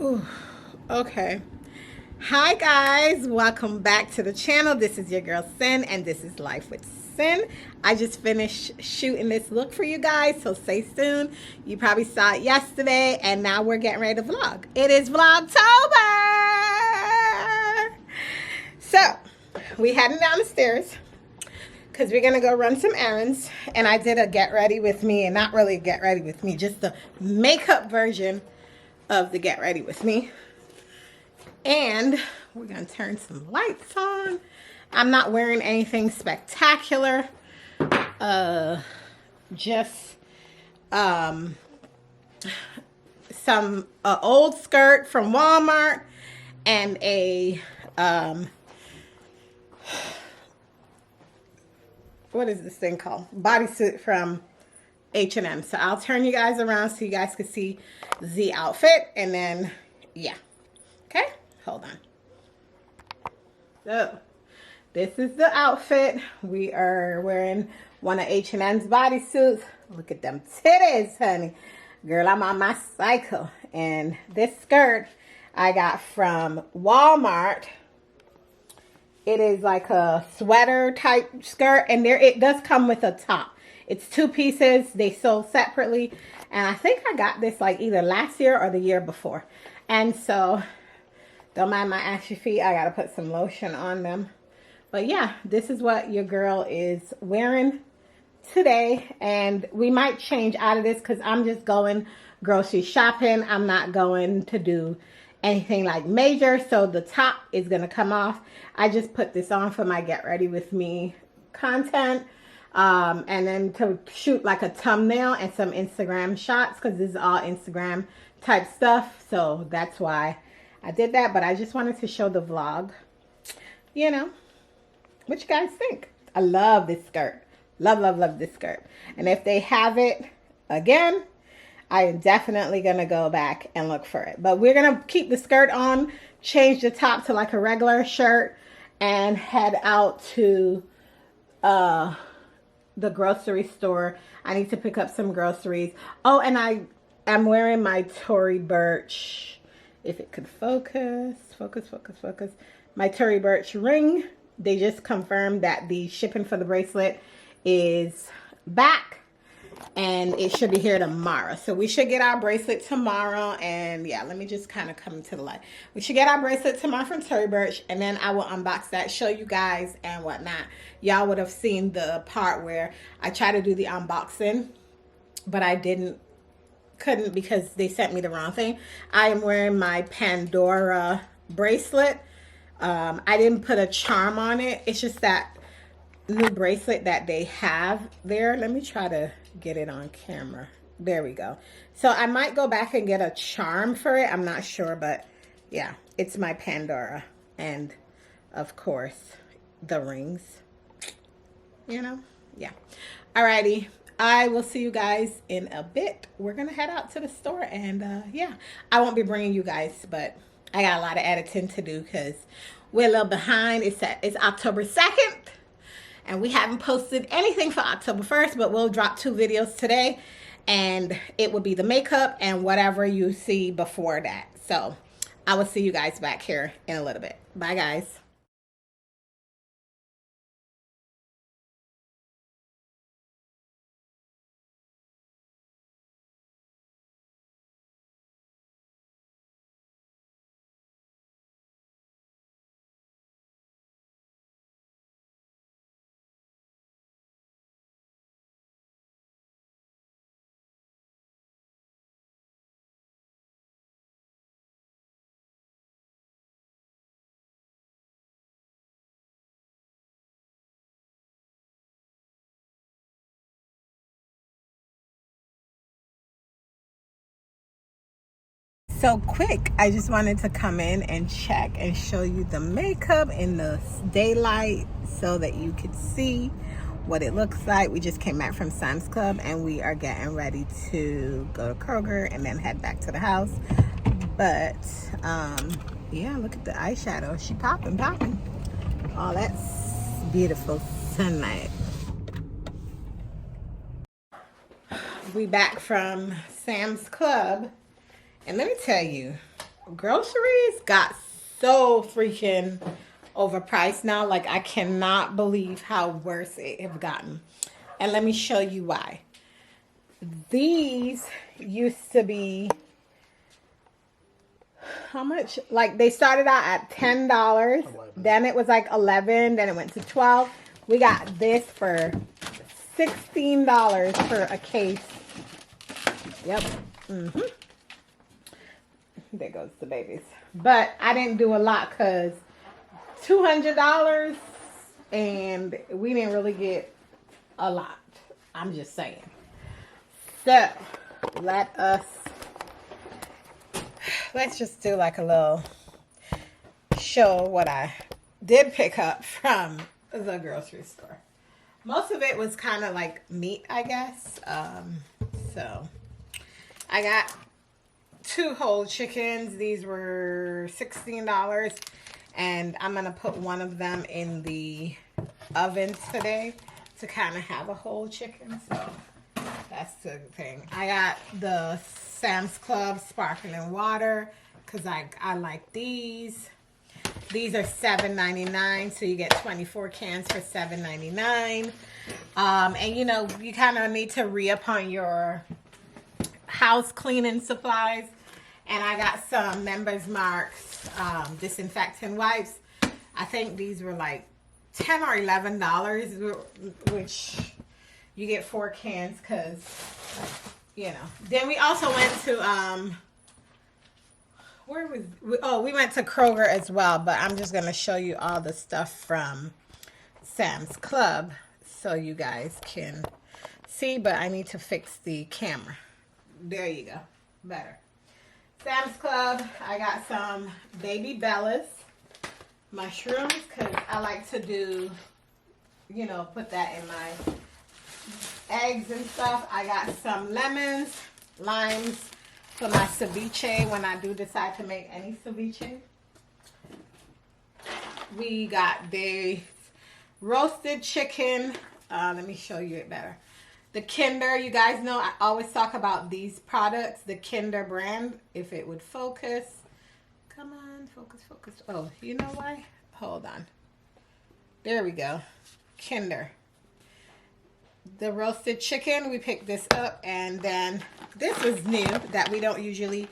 Ooh, okay. Hi guys, welcome back to the channel. This is your girl Syn and this is Life with Syn. I just finished shooting this look for you guys, so stay tuned. You probably saw it yesterday and now we're getting ready to vlog. It is Vlogtober! So, we heading down the stairs because we're gonna go run some errands, and I did a get ready with me, and not really a get ready with me, just the makeup version of the get ready with me. And we're gonna turn some lights on. I'm not wearing anything spectacular, just some old skirt from Walmart and a what is this thing called? Bodysuit from H&M. So I'll turn you guys around so you guys can see the outfit, and then yeah. Okay, hold on. So this is the outfit. We are wearing one of H&M's bodysuits. Look at them titties, honey. Girl, I'm on my cycle. And this skirt I got from Walmart. It is like a sweater type skirt, and it does come with a top. It's 2 pieces. They sold separately, and I think I got this like either last year or the year before. And so don't mind my ashy feet. I gotta put some lotion on them. But yeah, this is what your girl is wearing today, and we might change out of this because I'm just going grocery shopping. I'm not going to do anything like major, so the top is gonna come off. I just put this on for my get ready with me content, and then to shoot like a thumbnail and some Instagram shots, because this is all Instagram type stuff, so that's why I did that. But I just wanted to show the vlog, you know, what you guys think. I love this skirt. Love this skirt. And if they have it again, I am definitely going to go back and look for it. But we're going to keep the skirt on, change the top to like a regular shirt, and head out to the grocery store. I need to pick up some groceries. Oh, and I am wearing my Tory Burch, if it could focus. My Tory Burch ring. They just confirmed that the shipping for the bracelet is back, and it should be here tomorrow. So we should get our bracelet tomorrow. And yeah, let me just kind of come into the light. We should get our bracelet tomorrow from Tory Burch, and then I will unbox that, show you guys and whatnot. Y'all would have seen the part where I tried to do the unboxing, but I couldn't because they sent me the wrong thing. I am wearing my Pandora bracelet. I didn't put a charm on it. It's just that new bracelet that they have there. Let me try to get it on camera. There we go. So I might go back and get a charm for it. I'm not sure, but yeah, it's my Pandora. And of course, the rings, you know? Yeah. Alrighty. I will see you guys in a bit. We're going to head out to the store, and yeah, I won't be bringing you guys, but I got a lot of editing to do because we're a little behind. It's October 2nd. And we haven't posted anything for October 1st, but we'll drop 2 videos today. And it will be the makeup and whatever you see before that. So I will see you guys back here in a little bit. Bye, guys. So quick, I just wanted to come in and check and show you the makeup in the daylight so that you could see what it looks like. We just came back from Sam's Club and we are getting ready to go to Kroger and then head back to the house. But yeah, look at the eyeshadow. She popping. Oh, that's beautiful sunlight. We back from Sam's Club, and let me tell you, groceries got so freaking overpriced now. Like, I cannot believe how worse it have gotten. And let me show you why. These used to be, how much? Like, they started out at $10. Then it was like $11. Then it went to $12. We got this for $16 for a case. Yep. There goes the babies. But I didn't do a lot because $200 and we didn't really get a lot. I'm just saying. So let's just do like a little show what I did pick up from the grocery store. Most of it was kind of like meat, I guess. So I got 2 whole chickens. These were $16, and I'm gonna put one of them in the oven today to kind of have a whole chicken. So that's the thing. I got the Sam's Club sparkling water because I like these. These are $7.99, so you get 24 cans for $7.99. And you know, you kind of need to re-up on your house cleaning supplies. And I got some Members Marks disinfectant wipes. I think these were like $10 or $11, which you get 4 cans because, you know. Then we also went to we went to Kroger as well, but I'm just gonna show you all the stuff from Sam's Club so you guys can see. But I need to fix the camera. There you go, better. Sam's Club, I got some baby Bellas mushrooms because I like to do, you know, put that in my eggs and stuff. I got some lemons, limes for my ceviche when I do decide to make any ceviche. We got the roasted chicken. Let me show you it better. The Kinder, you guys know I always talk about these products, the Kinder brand. If it would focus. Come on, focus, focus. Oh, you know why? Hold on. There we go. Kinder. The roasted chicken, we picked this up, and then this was new that we don't usually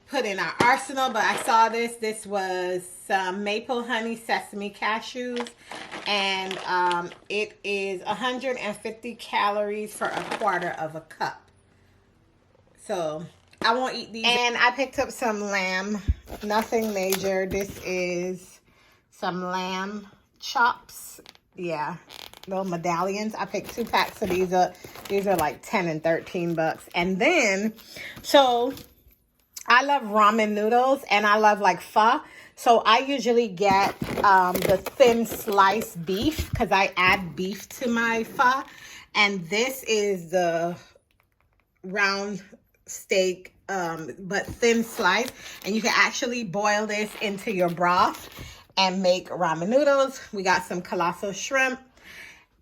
put in our arsenal, but I saw this. This was some maple honey sesame cashews, and it is 150 calories for a quarter of a cup. So I won't eat these. And I picked up some lamb, nothing major. This is some lamb chops. Yeah. Little medallions. I picked 2 packs of these up. These are like 10 and 13 bucks. And then, so I love ramen noodles and I love like pho. So I usually get the thin sliced beef because I add beef to my pho. And this is the round steak, but thin slice. And you can actually boil this into your broth and make ramen noodles. We got some colossal shrimp.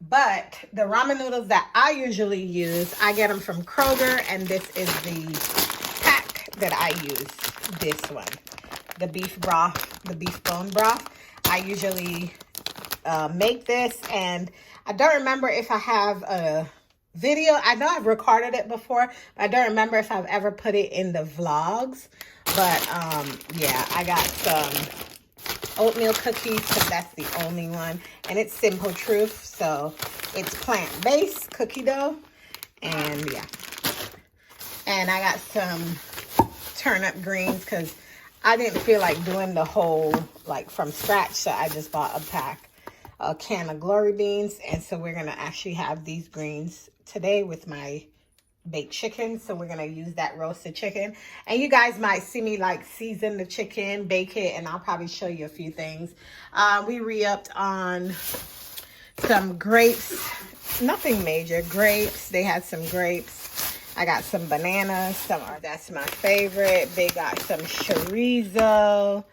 But the ramen noodles that I usually use, I get them from Kroger, and this is the pack that I use, this one. The beef broth, the beef bone broth. I usually make this, and I don't remember if I have a video. I know I've recorded it before, but I don't remember if I've ever put it in the vlogs. But yeah, I got some oatmeal cookies because that's the only one, and it's Simple Truth, so it's plant-based cookie dough. And yeah, and I got some turnip greens because I didn't feel like doing the whole like from scratch, so I just bought a can of glory beans. And so we're gonna actually have these greens today with my baked chicken. So we're gonna use that roasted chicken, and you guys might see me like season the chicken, bake it, and I'll probably show you a few things. We re-upped on some grapes, nothing major. Grapes, they had some grapes. I got some bananas, that's my favorite. They got some chorizo.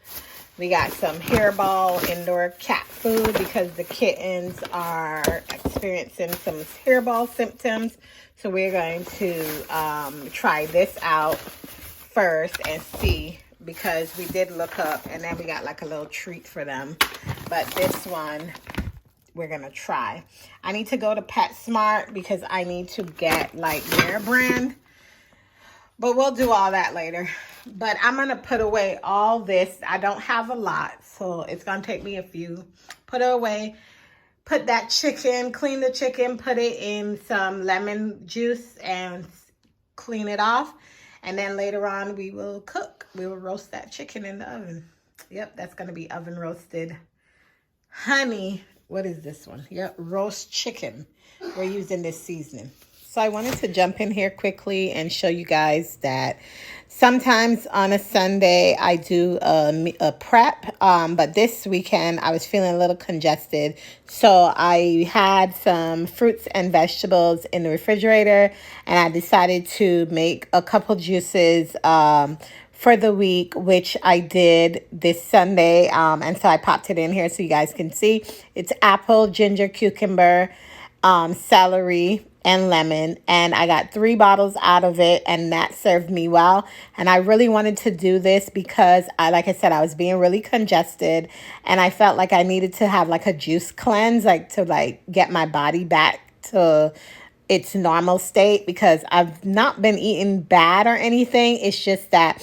We got some hairball indoor cat food because the kittens are experiencing some hairball symptoms. So we're going to try this out first and see because we did look up and then we got like a little treat for them. But this one we're gonna try. I need to go to PetSmart because I need to get like their brand, but we'll do all that later. But I'm gonna put away all this. I don't have a lot, so it's gonna take me a few. Put it away, put that chicken, clean the chicken, put it in some lemon juice and clean it off. And then later on we will cook. We will roast that chicken in the oven. Yep, that's gonna be oven roasted honey. What is this one? Yep, roast chicken. We're using this seasoning. So I wanted to jump in here quickly and show you guys that sometimes on a Sunday I do a prep, but this weekend I was feeling a little congested. So I had some fruits and vegetables in the refrigerator, and I decided to make a couple juices for the week, which I did this Sunday. And so I popped it in here so you guys can see. It's apple, ginger, cucumber, celery, and lemon. And I got 3 bottles out of it, and that served me well. And I really wanted to do this because like I said, I was being really congested, and I felt like I needed to have like a juice cleanse, like to like get my body back to its normal state, because I've not been eating bad or anything. It's just that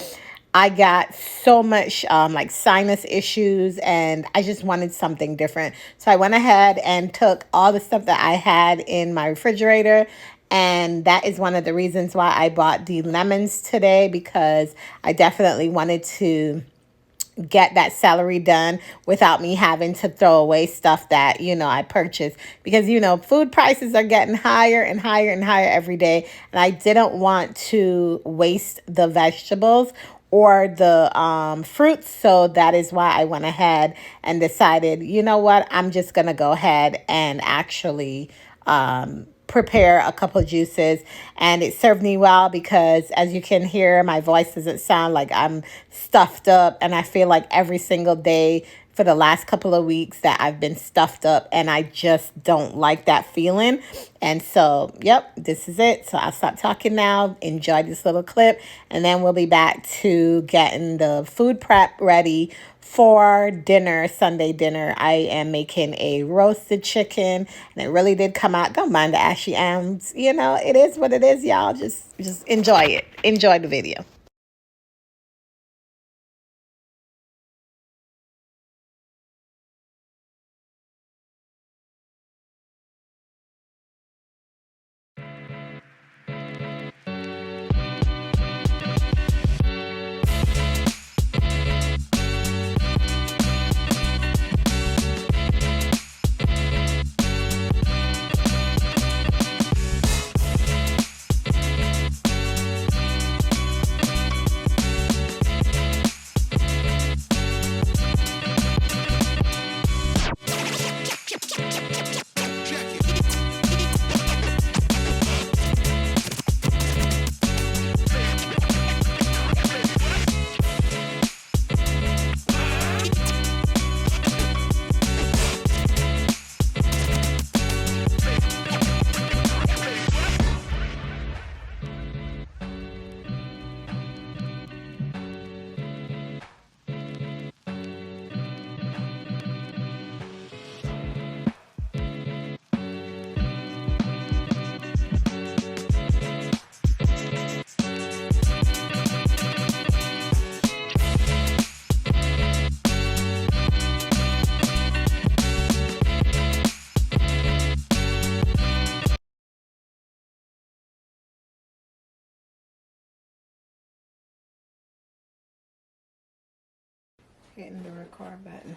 I got so much like sinus issues, and I just wanted something different. So I went ahead and took all the stuff that I had in my refrigerator, and that is one of the reasons why I bought the lemons today, because I definitely wanted to get that celery done without me having to throw away stuff that, you know, I purchased, because, you know, food prices are getting higher and higher and higher every day. And I didn't want to waste the vegetables or the fruits. So that is why I went ahead and decided, you know what, I'm just going to go ahead and actually prepare a couple of juices. And it served me well because, as you can hear, my voice doesn't sound like I'm stuffed up. And I feel like every single day for the last couple of weeks that I've been stuffed up, and I just don't like that feeling. And so, yep, this is it. So I'll stop talking now. Enjoy this little clip, and then we'll be back to getting the food prep ready for dinner, Sunday dinner. I am making a roasted chicken, and it really did come out. Don't mind the ashy ends. You know, it is what it is, y'all. Just enjoy it. Enjoy the video. Hitting the record button.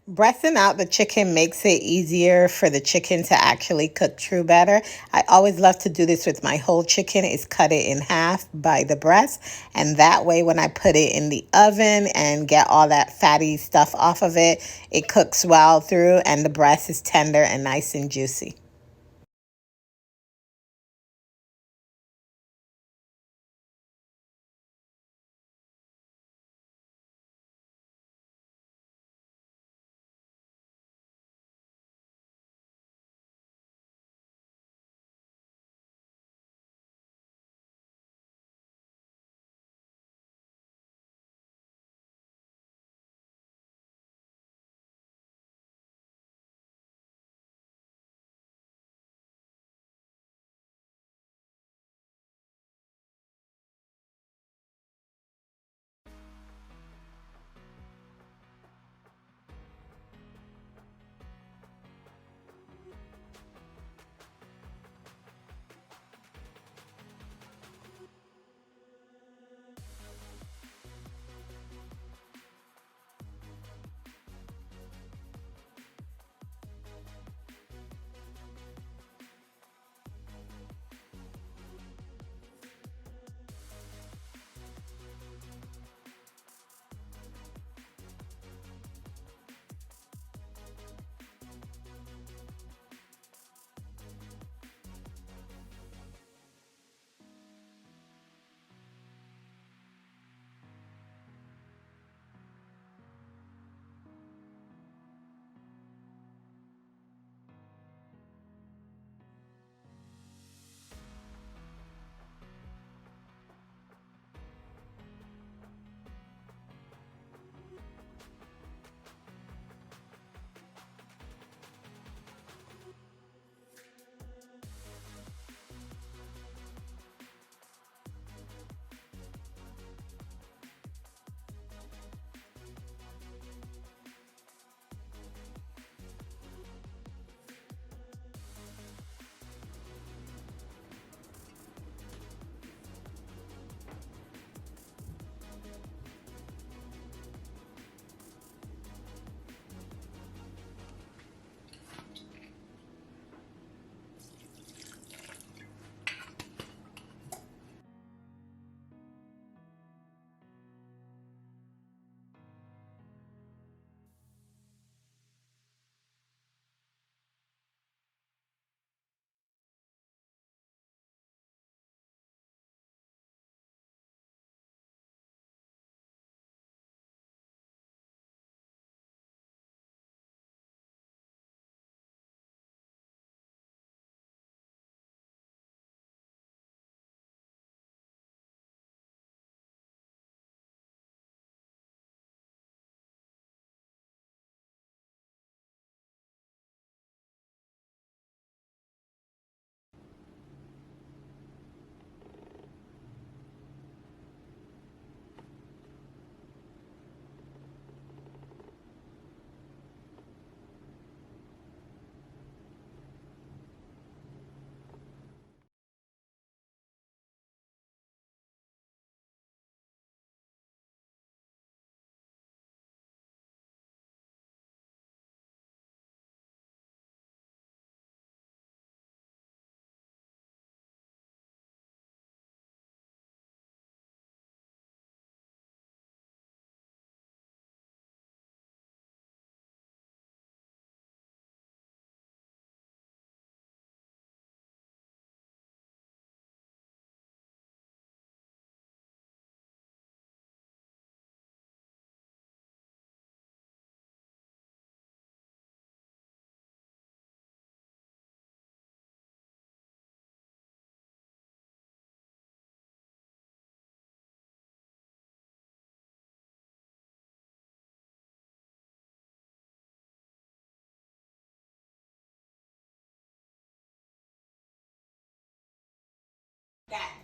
Breasting out the chicken makes it easier for the chicken to actually cook through better. I always love to do this with my whole chicken, is cut it in half by the breast. And that way, when I put it in the oven and get all that fatty stuff off of it, it cooks well through, and the breast is tender and nice and juicy.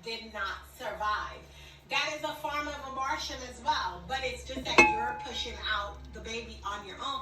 did not survive. That is a form of abortion as well, but it's just that you're pushing out the baby on your own.